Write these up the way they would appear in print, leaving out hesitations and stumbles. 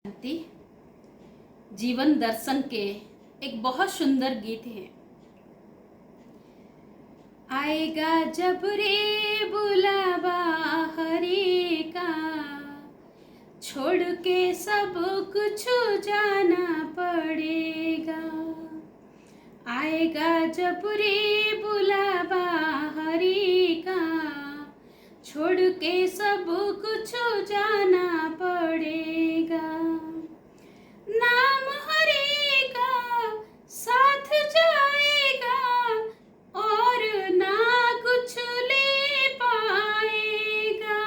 शांति जीवन दर्शन के एक बहुत सुंदर गीत है। आएगा जब रे बुलावा हरि का, छोड़ के सब कुछ जाना पड़ेगा। आएगा जब रे बुलावा हरि का, छोड़ के सब कुछ जाना पड़ेगा। नाम हरि का साथ जाएगा और ना कुछ ले पाएगा।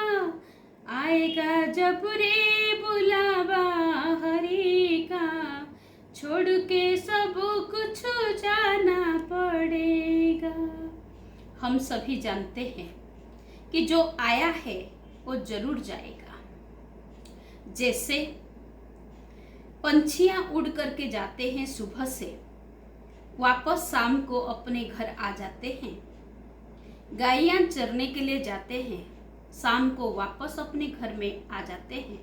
आएगा जब रे बुलावा हरि का, छोड़ के सब कुछ जाना पड़ेगा। हम सभी जानते हैं कि जो आया है वो जरूर जाएगा। जैसे पंछियां उड़ करके जाते हैं सुबह से, वापस शाम को अपने घर आ जाते हैं। गायें चरने के लिए जाते हैं, शाम को वापस अपने घर में आ जाते हैं।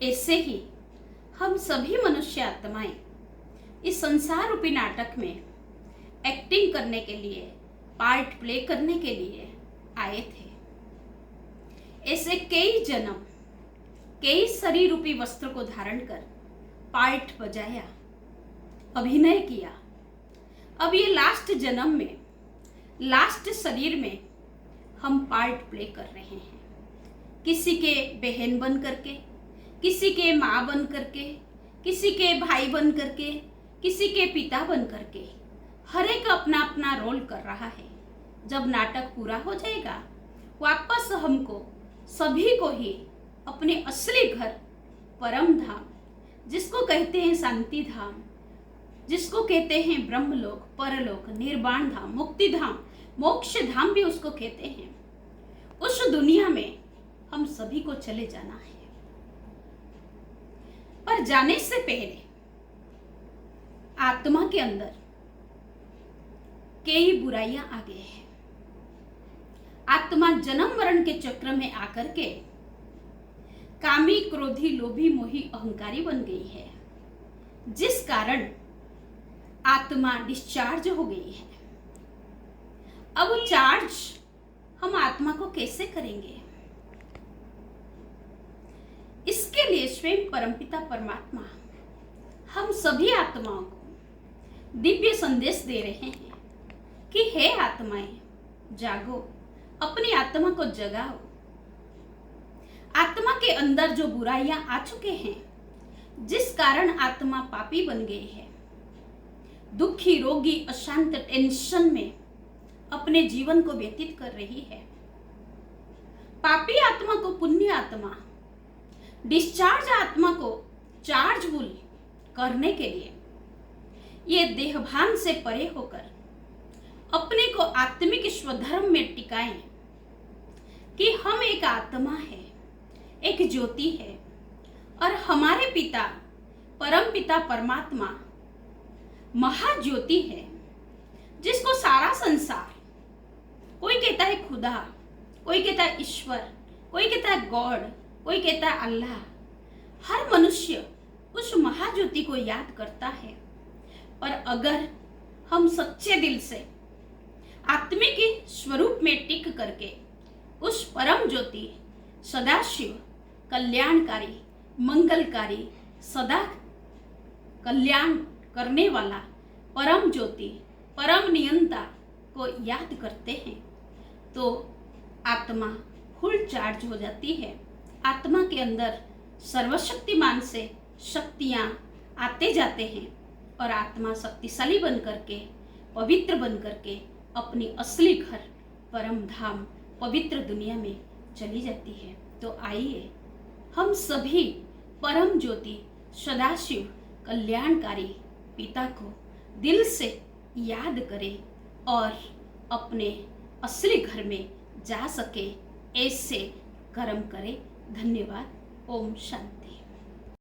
ऐसे ही हम सभी मनुष्य आत्माएं इस संसार रूपी नाटक में एक्टिंग करने के लिए, पार्ट प्ले करने के लिए आए थे। ऐसे कई जन्म, कई शरीर रूपी वस्त्र को धारण कर पार्ट बजाया, अभिनय किया। अब ये लास्ट जन्म में, लास्ट शरीर में हम पार्ट प्ले कर रहे हैं। किसी के बहन बन करके, किसी के माँ बन करके, किसी के भाई बन करके, किसी के पिता बन करके, हर एक अपना अपना रोल कर रहा है। जब नाटक पूरा हो जाएगा, वापस हमको सभी को ही अपने असली घर परम धाम, जिसको कहते हैं शांति धाम, जिसको कहते हैं ब्रह्मलोक, परलोक, निर्वाण धाम, मुक्ति धाम, मोक्ष धाम भी उसको कहते हैं, उस दुनिया में हम सभी को चले जाना है। पर जाने से पहले आत्मा के अंदर कई बुराइयां आ गई हैं। आत्मा जन्म मरण के चक्र में आकर के कामी, क्रोधी, लोभी, मोही, अहंकारी बन गई है, जिस कारण आत्मा डिस्चार्ज हो गई है। अब चार्ज हम आत्मा को कैसे करेंगे? इसके लिए स्वयं परमपिता परमात्मा हम सभी आत्माओं को दिव्य संदेश दे रहे हैं कि हे आत्माएं, जागो, अपनी आत्मा को जगाओ। आत्मा के अंदर जो बुराइयां आ चुके हैं, जिस कारण आत्मा पापी बन गई है, दुखी, रोगी, अशांत, टेंशन में अपने जीवन को व्यतीत कर रही है। पापी आत्मा को पुण्य आत्मा, डिस्चार्ज आत्मा को चार्जफुल करने के लिए ये देहभान से परे होकर अपने को आत्मिक स्वधर्म में टिकाएं कि हम एक आत्मा है, एक ज्योति है, और हमारे पिता परम पिता परमात्मा महाज्योति है, जिसको सारा संसार, कोई कहता है खुदा, कोई कहता है ईश्वर, कोई कहता है गॉड, कोई कहता है अल्लाह। हर मनुष्य उस महाज्योति को याद करता है। पर अगर हम सच्चे दिल से आत्मिक स्वरूप में टिक करके उस परम ज्योति, सदाशिव, कल्याणकारी, मंगलकारी, सदा कल्याण करने वाला परम ज्योति, परम नियंता को याद करते हैं, तो आत्मा फुल चार्ज हो जाती है। आत्मा के अंदर सर्वशक्तिमान से शक्तियाँ आते जाते हैं और आत्मा शक्तिशाली बन करके, पवित्र बन करके अपनी असली घर परम धाम, पवित्र दुनिया में चली जाती है। तो आइए हम सभी परम ज्योति, सदाशिव, कल्याणकारी पिता को दिल से याद करें और अपने असली घर में जा सके, ऐसे कर्म करें। धन्यवाद। ओम शांति।